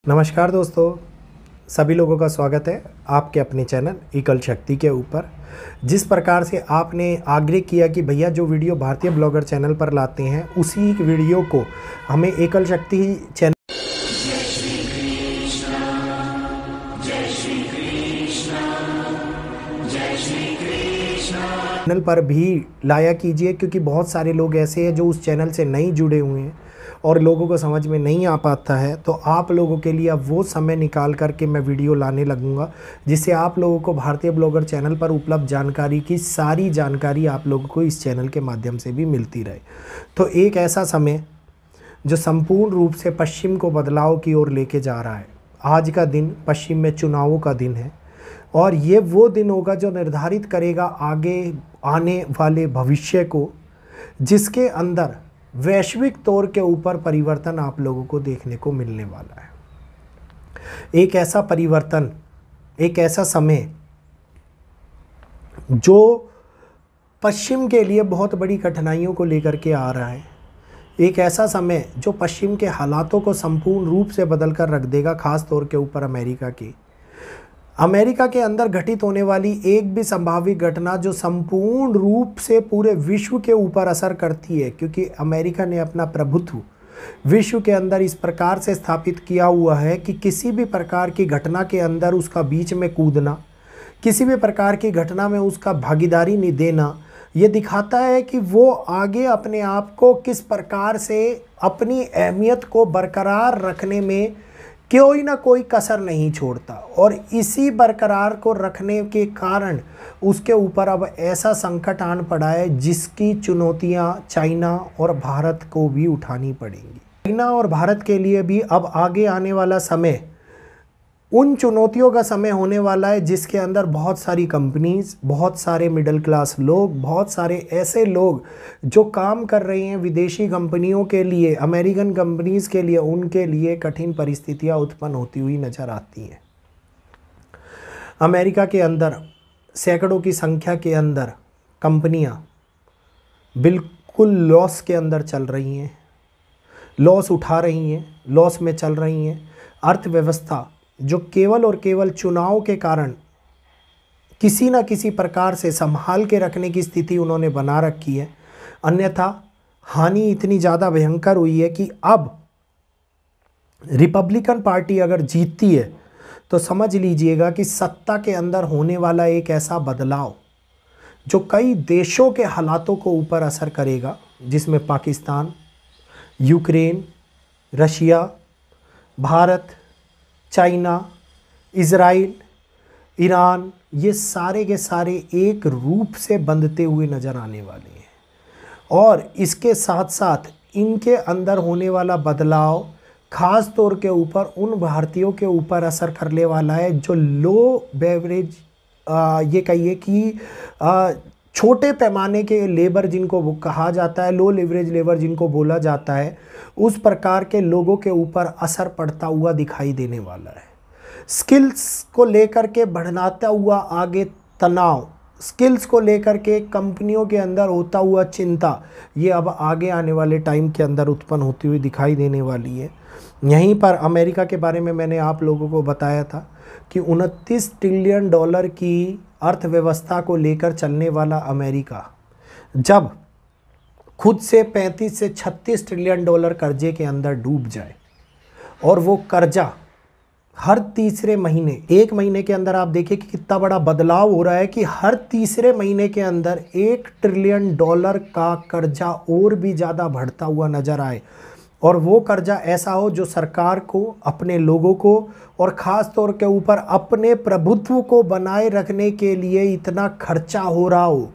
नमस्कार दोस्तों, सभी लोगों का स्वागत है आपके अपने चैनल एकल शक्ति के ऊपर। जिस प्रकार से आपने आग्रह किया कि भैया जो वीडियो भारतीय ब्लॉगर चैनल पर लाते हैं उसी वीडियो को हमें एकल शक्ति चैनल पर भी लाया कीजिए, क्योंकि बहुत सारे लोग ऐसे हैं जो उस चैनल से नहीं जुड़े हुए हैं और लोगों को समझ में नहीं आ पाता है। तो आप लोगों के लिए अब वो समय निकाल करके मैं वीडियो लाने लगूंगा जिससे आप लोगों को भारतीय ब्लॉगर चैनल पर उपलब्ध जानकारी की सारी जानकारी आप लोगों को इस चैनल के माध्यम से भी मिलती रहे। तो एक ऐसा समय जो संपूर्ण रूप से पश्चिम को बदलाव की ओर लेके जा रहा है। आज का दिन पश्चिम में चुनावों का दिन है और ये वो दिन होगा जो निर्धारित करेगा आगे आने वाले भविष्य को, जिसके अंदर वैश्विक तौर के ऊपर परिवर्तन आप लोगों को देखने को मिलने वाला है। एक ऐसा परिवर्तन, एक ऐसा समय जो पश्चिम के लिए बहुत बड़ी कठिनाइयों को लेकर के आ रहा है। एक ऐसा समय जो पश्चिम के हालातों को संपूर्ण रूप से बदल कर रख देगा, खास तौर के ऊपर अमेरिका के अंदर घटित होने वाली एक भी संभावित घटना जो संपूर्ण रूप से पूरे विश्व के ऊपर असर करती है, क्योंकि अमेरिका ने अपना प्रभुत्व विश्व के अंदर इस प्रकार से स्थापित किया हुआ है कि किसी भी प्रकार की घटना के अंदर उसका बीच में कूदना, किसी भी प्रकार की घटना में उसका भागीदारी नहीं देना, ये दिखाता है कि वो आगे अपने आप को किस प्रकार से अपनी अहमियत को बरकरार रखने में कोई ना कोई कसर नहीं छोड़ता। और इसी बरकरार को रखने के कारण उसके ऊपर अब ऐसा संकट आन पड़ा है जिसकी चुनौतियां चाइना और भारत को भी उठानी पड़ेंगी। चाइना और भारत के लिए भी अब आगे आने वाला समय उन चुनौतियों का समय होने वाला है जिसके अंदर बहुत सारी कंपनीज, बहुत सारे मिडिल क्लास लोग, बहुत सारे ऐसे लोग जो काम कर रहे हैं विदेशी कंपनियों के लिए, अमेरिकन कंपनीज के लिए, उनके लिए कठिन परिस्थितियां उत्पन्न होती हुई नजर आती हैं। अमेरिका के अंदर सैकड़ों की संख्या के अंदर कंपनियां बिल्कुल लॉस के अंदर चल रही हैं, लॉस उठा रही हैं, लॉस में चल रही हैं। अर्थव्यवस्था जो केवल और केवल चुनाव के कारण किसी न किसी प्रकार से संभाल के रखने की स्थिति उन्होंने बना रखी है, अन्यथा हानि इतनी ज़्यादा भयंकर हुई है कि अब रिपब्लिकन पार्टी अगर जीतती है तो समझ लीजिएगा कि सत्ता के अंदर होने वाला एक ऐसा बदलाव जो कई देशों के हालातों को ऊपर असर करेगा, जिसमें Pakistan, Ukraine, Russia, Bharat, China, Israel, Iran, ये सारे के सारे एक रूप से बंधते हुए नज़र आने वाले हैं। और इसके साथ साथ इनके अंदर होने वाला बदलाव खास तौर के ऊपर उन भारतीयों के ऊपर असर करने वाला है जो लो बेवरेज, ये कहिए कि छोटे पैमाने के लेबर जिनको वो कहा जाता है, लो लेवरेज लेबर जिनको बोला जाता है, उस प्रकार के लोगों के ऊपर असर पड़ता हुआ दिखाई देने वाला है। स्किल्स को लेकर के बढ़ाता हुआ आगे तनाव, स्किल्स को लेकर के कंपनियों के अंदर होता हुआ चिंता, ये अब आगे आने वाले टाइम के अंदर उत्पन्न होती हुई दिखाई देने वाली है। यहीं पर अमेरिका के बारे में मैंने आप लोगों को बताया था कि 29 ट्रिलियन डॉलर की अर्थव्यवस्था को लेकर चलने वाला अमेरिका जब खुद से 35 से 36 ट्रिलियन डॉलर कर्जे के अंदर डूब जाए और वो कर्जा हर तीसरे महीने, एक महीने के अंदर आप देखिए कि कितना बड़ा बदलाव हो रहा है कि हर तीसरे महीने के अंदर 1 ट्रिलियन डॉलर का कर्जा और भी ज़्यादा बढ़ता हुआ नजर आए, और वो कर्जा ऐसा हो जो सरकार को, अपने लोगों को और ख़ास तौर के ऊपर अपने प्रभुत्व को बनाए रखने के लिए इतना खर्चा हो रहा हो।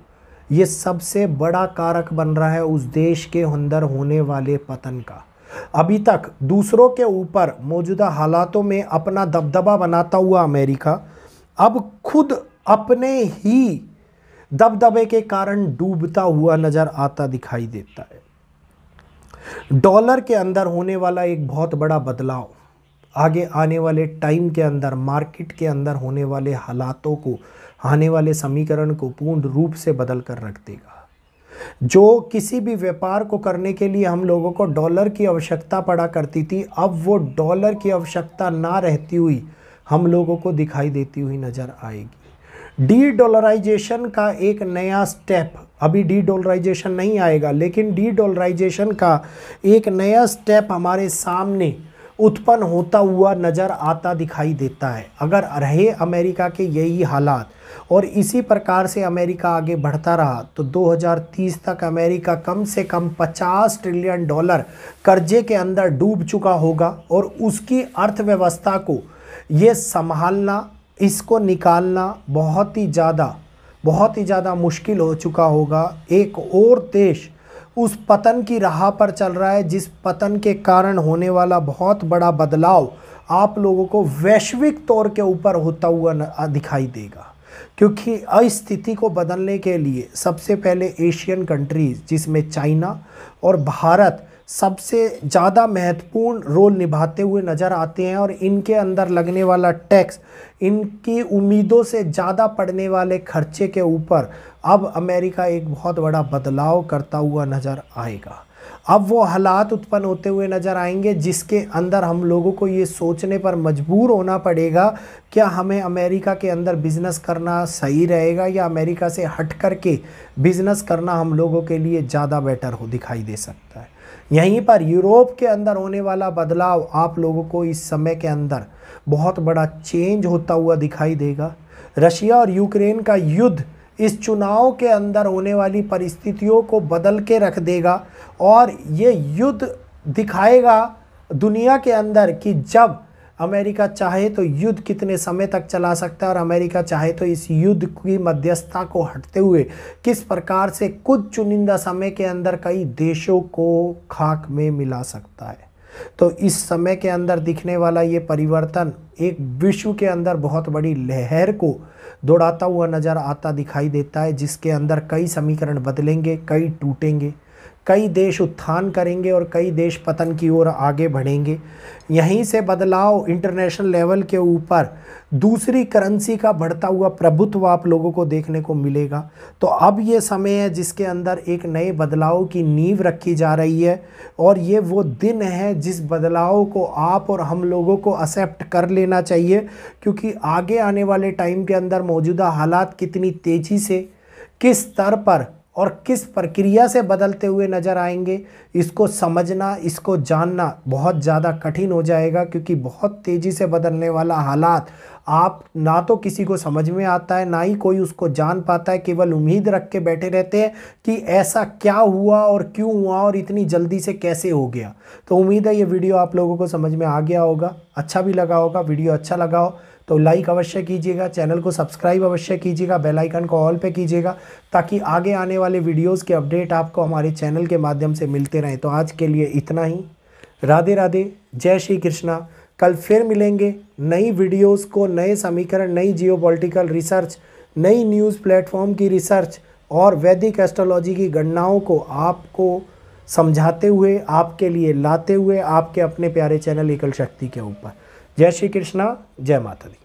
ये सबसे बड़ा कारक बन रहा है उस देश के अंदर होने वाले पतन का। अभी तक दूसरों के ऊपर मौजूदा हालातों में अपना दबदबा बनाता हुआ अमेरिका अब खुद अपने ही दबदबे के कारण डूबता हुआ नज़र आता दिखाई देता है। डॉलर के अंदर होने वाला एक बहुत बड़ा बदलाव आगे आने वाले टाइम के अंदर मार्केट के अंदर होने वाले हालातों को, आने वाले समीकरण को पूर्ण रूप से बदल कर रख देगा। जो किसी भी व्यापार को करने के लिए हम लोगों को डॉलर की आवश्यकता पड़ा करती थी, अब वो डॉलर की आवश्यकता ना रहती हुई हम लोगों को दिखाई देती हुई नज़र आएगी। डी डॉलराइजेशन का एक नया स्टेप, अभी डी डॉलराइजेशन नहीं आएगा, लेकिन डी डॉलराइजेशन का एक नया स्टेप हमारे सामने उत्पन्न होता हुआ नज़र आता दिखाई देता है। अगर रहे अमेरिका के यही हालात और इसी प्रकार से अमेरिका आगे बढ़ता रहा तो 2030 तक अमेरिका कम से कम 50 ट्रिलियन डॉलर कर्जे के अंदर डूब चुका होगा और उसकी अर्थव्यवस्था को ये संभालना, इसको निकालना बहुत ही ज़्यादा मुश्किल हो चुका होगा। एक और देश उस पतन की राह पर चल रहा है, जिस पतन के कारण होने वाला बहुत बड़ा बदलाव आप लोगों को वैश्विक तौर के ऊपर होता हुआ दिखाई देगा। क्योंकि अस्थिति को बदलने के लिए सबसे पहले एशियन कंट्रीज़, जिसमें चाइना और भारत सबसे ज़्यादा महत्वपूर्ण रोल निभाते हुए नज़र आते हैं, और इनके अंदर लगने वाला टैक्स, इनकी उम्मीदों से ज़्यादा पड़ने वाले खर्चे के ऊपर अब अमेरिका एक बहुत बड़ा बदलाव करता हुआ नज़र आएगा। अब वो हालात उत्पन्न होते हुए नज़र आएंगे जिसके अंदर हम लोगों को ये सोचने पर मजबूर होना पड़ेगा, क्या हमें अमेरिका के अंदर बिज़नेस करना सही रहेगा या अमेरिका से हट कर के बिज़नेस करना हम लोगों के लिए ज़्यादा बेटर हो दिखाई दे सकता है। यहीं पर यूरोप के अंदर होने वाला बदलाव आप लोगों को इस समय के अंदर बहुत बड़ा चेंज होता हुआ दिखाई देगा। रशिया और यूक्रेन का युद्ध इस चुनाव के अंदर होने वाली परिस्थितियों को बदल के रख देगा, और ये युद्ध दिखाएगा दुनिया के अंदर कि जब अमेरिका चाहे तो युद्ध कितने समय तक चला सकता है, और अमेरिका चाहे तो इस युद्ध की मध्यस्थता को हटते हुए किस प्रकार से कुछ चुनिंदा समय के अंदर कई देशों को खाक में मिला सकता है। तो इस समय के अंदर दिखने वाला ये परिवर्तन एक विश्व के अंदर बहुत बड़ी लहर को दौड़ाता हुआ नज़र आता दिखाई देता है, जिसके अंदर कई समीकरण बदलेंगे, कई टूटेंगे, कई देश उत्थान करेंगे और कई देश पतन की ओर आगे बढ़ेंगे। यहीं से बदलाव इंटरनेशनल लेवल के ऊपर दूसरी करेंसी का बढ़ता हुआ प्रभुत्व आप लोगों को देखने को मिलेगा। तो अब ये समय है जिसके अंदर एक नए बदलाव की नींव रखी जा रही है, और ये वो दिन है जिस बदलाव को आप और हम लोगों को एक्सेप्ट कर लेना चाहिए, क्योंकि आगे आने वाले टाइम के अंदर मौजूदा हालात कितनी तेज़ी से, किस स्तर पर और किस प्रक्रिया से बदलते हुए नज़र आएंगे, इसको समझना, इसको जानना बहुत ज़्यादा कठिन हो जाएगा। क्योंकि बहुत तेज़ी से बदलने वाला हालात आप ना तो किसी को समझ में आता है, ना ही कोई उसको जान पाता है। केवल उम्मीद रख के बैठे रहते हैं कि ऐसा क्या हुआ और क्यों हुआ और इतनी जल्दी से कैसे हो गया। तो उम्मीद है ये वीडियो आप लोगों को समझ में आ गया होगा, अच्छा भी लगा होगा। वीडियो अच्छा लगा हो तो लाइक अवश्य कीजिएगा, चैनल को सब्सक्राइब अवश्य कीजिएगा, बेल आइकन को ऑल पे कीजिएगा, ताकि आगे आने वाले वीडियोस के अपडेट आपको हमारे चैनल के माध्यम से मिलते रहें। तो आज के लिए इतना ही। राधे राधे, जय श्री कृष्णा। कल फिर मिलेंगे नई वीडियोस को, नए समीकरण, नई जियोपॉलिटिकल रिसर्च, नई न्यूज़ प्लेटफॉर्म की रिसर्च और वैदिक एस्ट्रोलॉजी की गणनाओं को आपको समझाते हुए, आपके लिए लाते हुए, आपके अपने प्यारे चैनल एकल शक्ति के ऊपर। जय श्री कृष्णा, जय माता दी।